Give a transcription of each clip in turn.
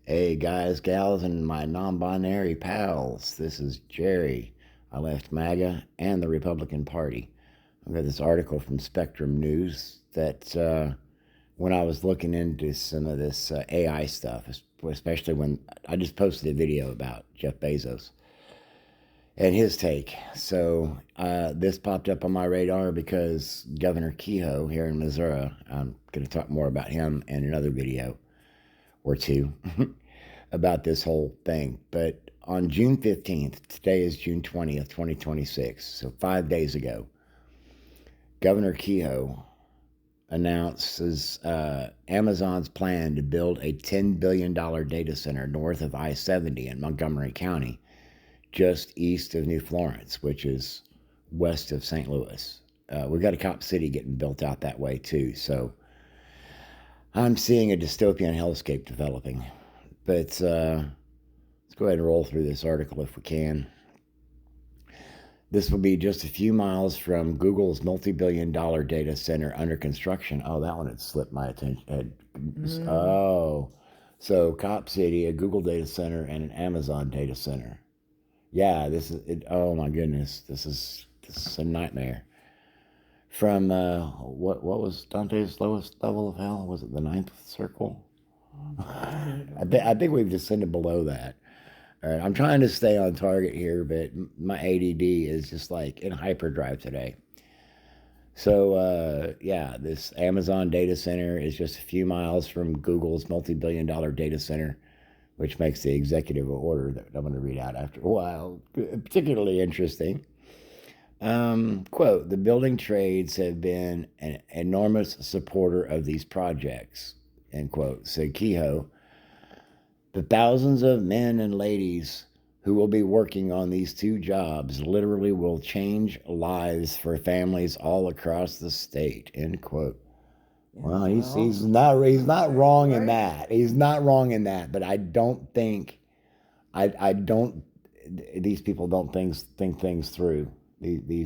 Hey guys, gals, and my non binary pals. This is Jerry. I left MAGA and the Republican Party. I've got this article from Spectrum News that when I was looking into some of this AI stuff, especially when I just posted a video about Jeff Bezos and his take. So this popped up on my radar because Governor Kehoe here in Missouri, I'm going to talk more about him in another video or two. About this whole thing. But on June 15th, today is June 20th, 2026, so 5 days ago, Governor Kehoe announces Amazon's plan to build a $10 billion data center north of I-70 in Montgomery County, just east of New Florence, which is west of St. Louis. We've got a Cop City getting built out that way too, so I'm seeing a dystopian hellscape developing. But let's go ahead and roll through this article if we can. This will be just a few miles from Google's multi-billion-dollar data center under construction. Oh, that one had slipped my attention. Oh, so Cop City, a Google data center, and an Amazon data center. Yeah, this is it. Oh my goodness, this is a nightmare. From what was Dante's lowest level of hell? Was it the ninth circle? I think we've descended below that. All right, I'm trying to stay on target here, but my ADD is just like in hyperdrive today. So, yeah, this Amazon data center is just a few miles from Google's multi-billion-dollar data center, which makes the executive order that I'm going to read out after a while particularly interesting. Quote, the building trades have been an enormous supporter of these projects, end quote, said Kehoe. The thousands of men and ladies who will be working on these two jobs literally will change lives for families all across the state, end quote. Well, he's not wrong in that. He's not wrong in that, but I don't think I don't these people don't think things through. The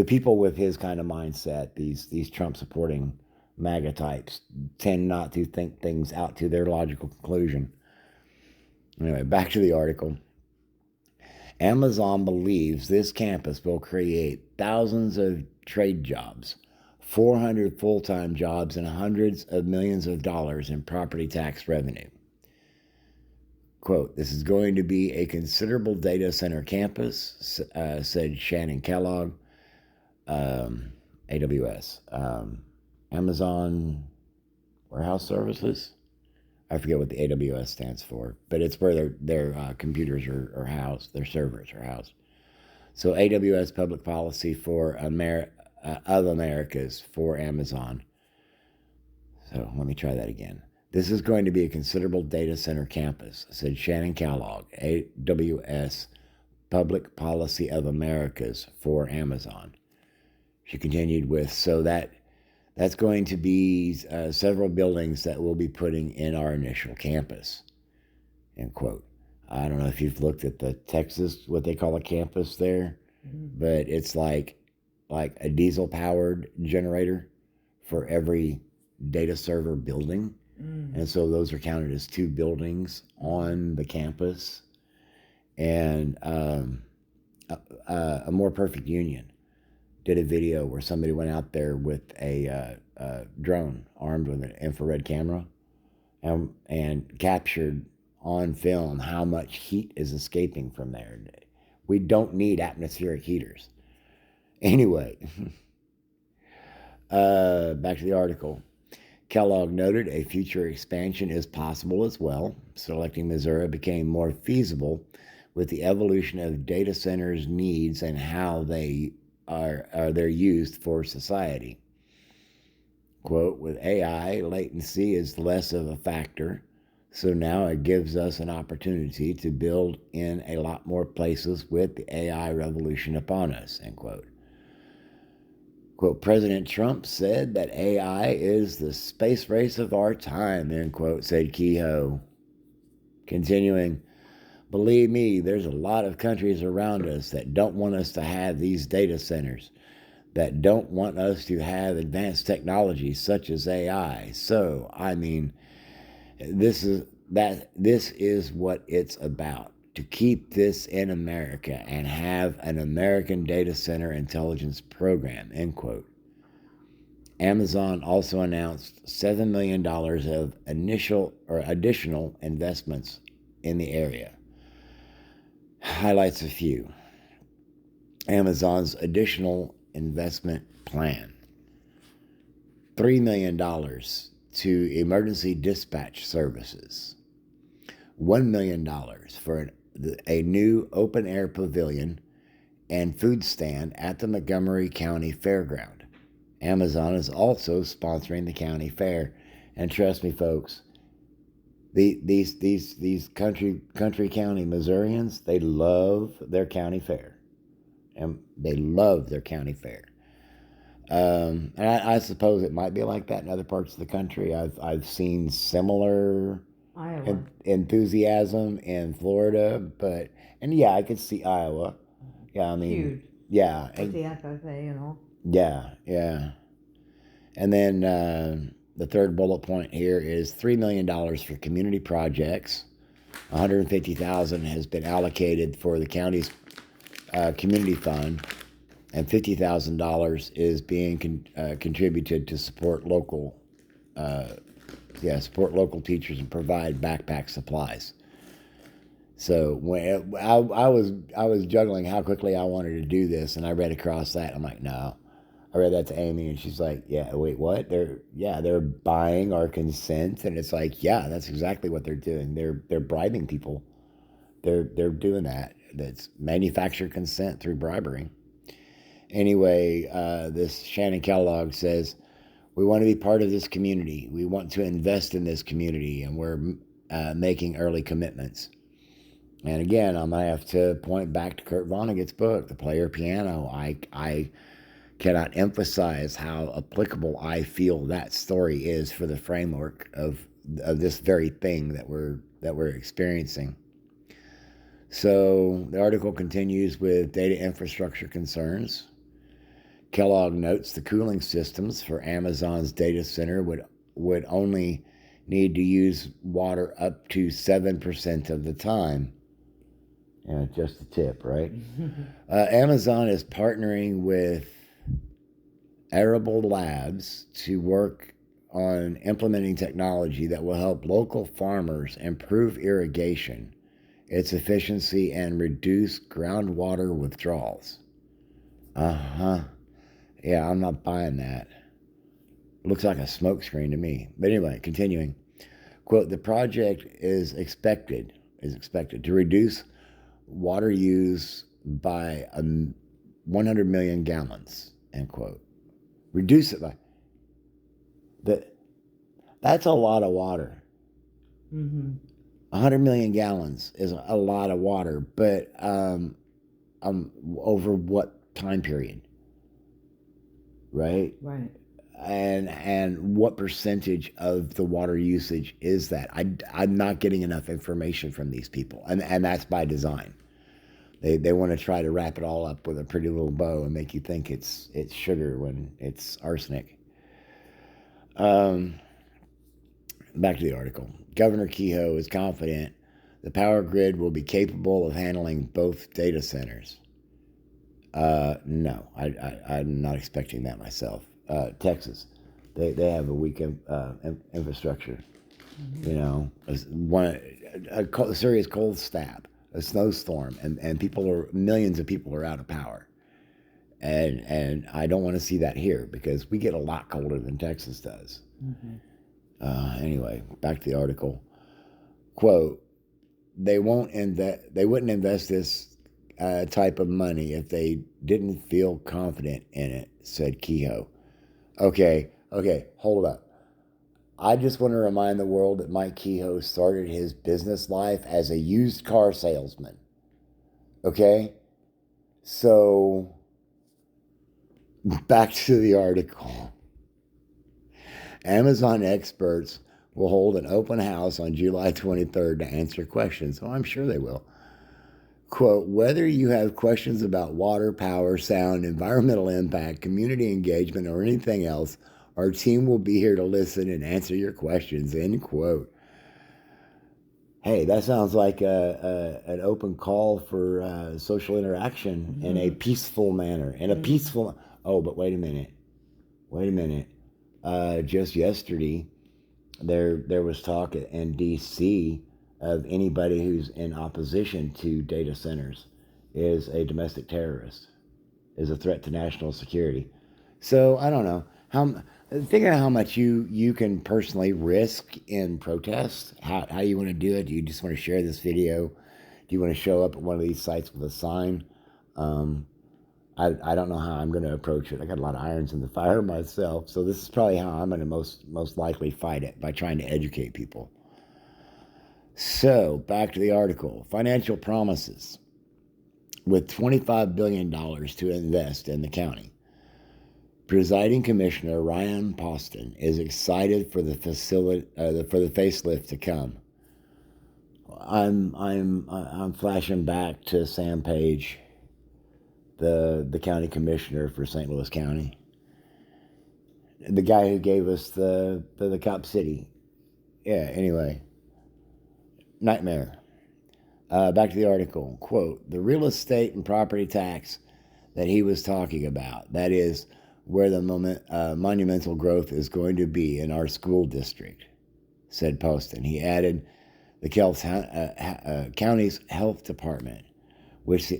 people with his kind of mindset, these Trump supporting MAGA types, tend not to think things out to their logical conclusion. Anyway, back to the article. Amazon believes this campus will create thousands of trade jobs, 400 full-time jobs, and hundreds of millions of dollars in property tax revenue. Quote, this is going to be a considerable data center campus, said Shannon Kellogg, AWS. Amazon Warehouse Services. I forget what the AWS stands for, but it's where their computers are housed, their servers are housed. So AWS Public Policy for of Americas for Amazon. So let me try that again. This is going to be a considerable data center campus, said Shannon Kellogg, AWS Public Policy of Americas for Amazon. She continued with, so that's going to be several buildings that we'll be putting in our initial campus, end quote. I don't know if you've looked at the Texas, what they call a campus there, but it's like a diesel-powered generator for every data server building. And so those are counted as two buildings on the campus. And a More Perfect Union did a video where somebody went out there with a drone armed with an infrared camera and captured on film how much heat is escaping from there. We don't need atmospheric heaters. Anyway, back to the article. Kellogg noted a future expansion is possible as well. Selecting Missouri became more feasible with the evolution of data centers' needs and how they're used for society. Quote, with AI, latency is less of a factor, so now it gives us an opportunity to build in a lot more places with the AI revolution upon us, end quote. Quote, President Trump said that AI is the space race of our time, end quote, said Kehoe. Continuing, believe me, there's a lot of countries around us that don't want us to have these data centers, that don't want us to have advanced technologies such as AI. So, I mean, This is what it's about, to keep this in America and have an American data center intelligence program, end quote. Amazon also announced $7 million of initial or additional investments in the area. Highlights a few. Amazon's additional investment plan: $3 million to emergency dispatch services, $1 million for a new open air pavilion and food stand at the Montgomery County Fairground. Amazon is also sponsoring the county fair, and trust me, folks, these country county Missourians, they love their county fair, and they love their county fair. And I suppose it might be like that in other parts of the country. I've seen similar Iowa. enthusiasm in Florida, but and yeah, I could see Iowa. Yeah, I mean, Huge. yeah, With the FFA and all. yeah. And then the third bullet point here is $3 million for community projects. 150,000 has been allocated for the county's community fund, and $50,000 is being contributed to support local, support local teachers and provide backpack supplies. So when I was juggling how quickly I wanted to do this, and I read across that, I'm like, no. I read that to Amy, and she's like, "Yeah, wait, what? They're buying our consent," and it's like, yeah, that's exactly what they're doing. They're bribing people. They're doing that. That's manufactured consent through bribery. Anyway, this Shannon Kellogg says, "We want to be part of this community. We want to invest in this community, and we're making early commitments." And again, I'm gonna have to point back to Kurt Vonnegut's book, The Player Piano. I cannot emphasize how applicable I feel that story is for the framework of this very thing that we're experiencing. So the article continues with data infrastructure concerns. Kellogg notes the cooling systems for Amazon's data center would only need to use water up to 7% of the time. Yeah, just a tip, right? Amazon is partnering with Arable Labs to work on implementing technology that will help local farmers improve irrigation, its efficiency, and reduce groundwater withdrawals. Uh-huh. Yeah, I'm not buying that. Looks like a smokescreen to me. But anyway, continuing. Quote, the project is expected to reduce water use by 100 million gallons, end quote. Reduce it by that's a lot of water. 100 million gallons is a lot of water, but over what time period? Right? Right. And what percentage of the water usage is that? I'm not getting enough information from these people, and that's by design. They want to try to wrap it all up with a pretty little bow and make you think it's sugar when it's arsenic. Back to the article. Governor Kehoe is confident the power grid will be capable of handling both data centers. No, I'm not expecting that myself. Texas, they have a weak infrastructure. You know, a serious cold snap, a snowstorm, and millions of people are out of power. And I don't want to see that here because we get a lot colder than Texas does. Anyway, back to the article. Quote, they wouldn't invest this type of money if they didn't feel confident in it, said Kehoe. Okay, hold up. I just want to remind the world that Mike Kehoe started his business life as a used car salesman. Okay? So, back to the article. Amazon experts will hold an open house on July 23rd to answer questions. Oh, I'm sure they will. Quote, whether you have questions about water, power, sound, environmental impact, community engagement, or anything else, our team will be here to listen and answer your questions, end quote. Hey, that sounds like an open call for social interaction in a peaceful manner. In a peaceful. Oh, but wait a minute. Wait a minute. Just yesterday, there was talk in D.C. of anybody who's in opposition to data centers is a domestic terrorist, is a threat to national security. So I don't know how. Figure out how much you can personally risk in protest. How you want to do it? Do you just want to share this video? Do you want to show up at one of these sites with a sign? Um, I don't know how I'm going to approach it. I got a lot of irons in the fire myself, so this is probably how I'm going to most likely fight it, by trying to educate people. So back to the article. Financial promises. With $25 billion to invest in the county, Presiding Commissioner Ryan Poston is excited for the facelift to come. I'm flashing back to Sam Page, the county commissioner for St. Louis County, the guy who gave us the Cop City. Yeah. Anyway, nightmare. Back to the article. Quote: the real estate and property tax that he was talking about, that is where the monumental growth is going to be in our school district, said Poston. He added, the county's health department, which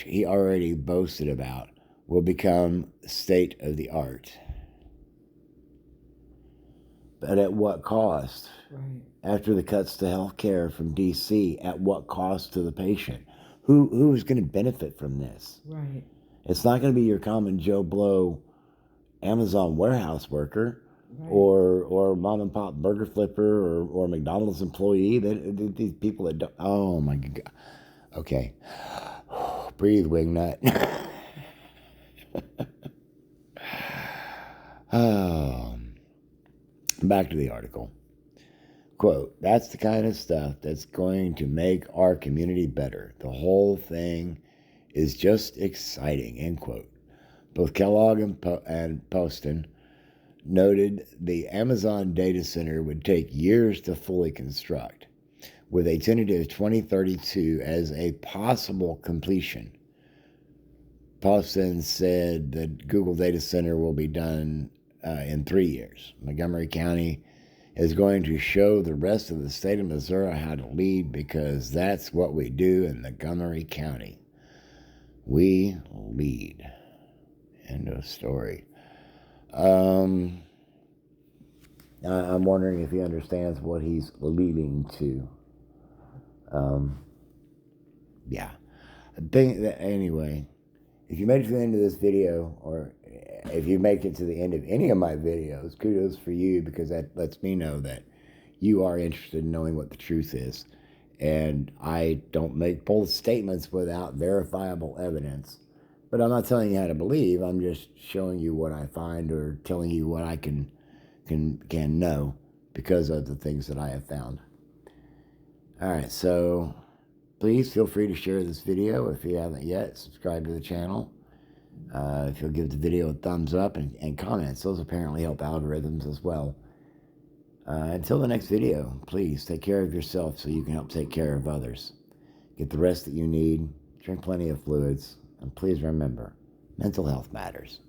he already boasted about, will become state of the art. But at what cost? Right. After the cuts to health care from D.C., at what cost to the patient? Who is going to benefit from this? Right. It's not going to be your common Joe Blow Amazon warehouse worker, Right. or mom and pop burger flipper, or McDonald's employee. These people that don't. Oh my God. Okay. Breathe, Wingnut. Oh. Back to the article. Quote: that's the kind of stuff that's going to make our community better. The whole thing is just exciting, end quote. Both Kellogg and Poston noted the Amazon data center would take years to fully construct, with a tentative 2032 as a possible completion. Poston said the Google data center will be done in 3 years. Montgomery County is going to show the rest of the state of Missouri how to lead, because that's what we do in Montgomery County. We lead. End of story. I'm wondering if he understands what he's leading to. Yeah. Anyway, if you made it to the end of this video, or if you make it to the end of any of my videos, kudos for you, because that lets me know that you are interested in knowing what the truth is. And I don't make bold statements without verifiable evidence. But I'm not telling you how to believe. I'm just showing you what I find, or telling you what I can know because of the things that I have found. All right, so please feel free to share this video if you haven't yet. Subscribe to the channel. If you'll give the video a thumbs up, and comments, those apparently help algorithms as well. Until the next video, please take care of yourself so you can help take care of others. Get the rest that you need. Drink plenty of fluids. And please remember, mental health matters.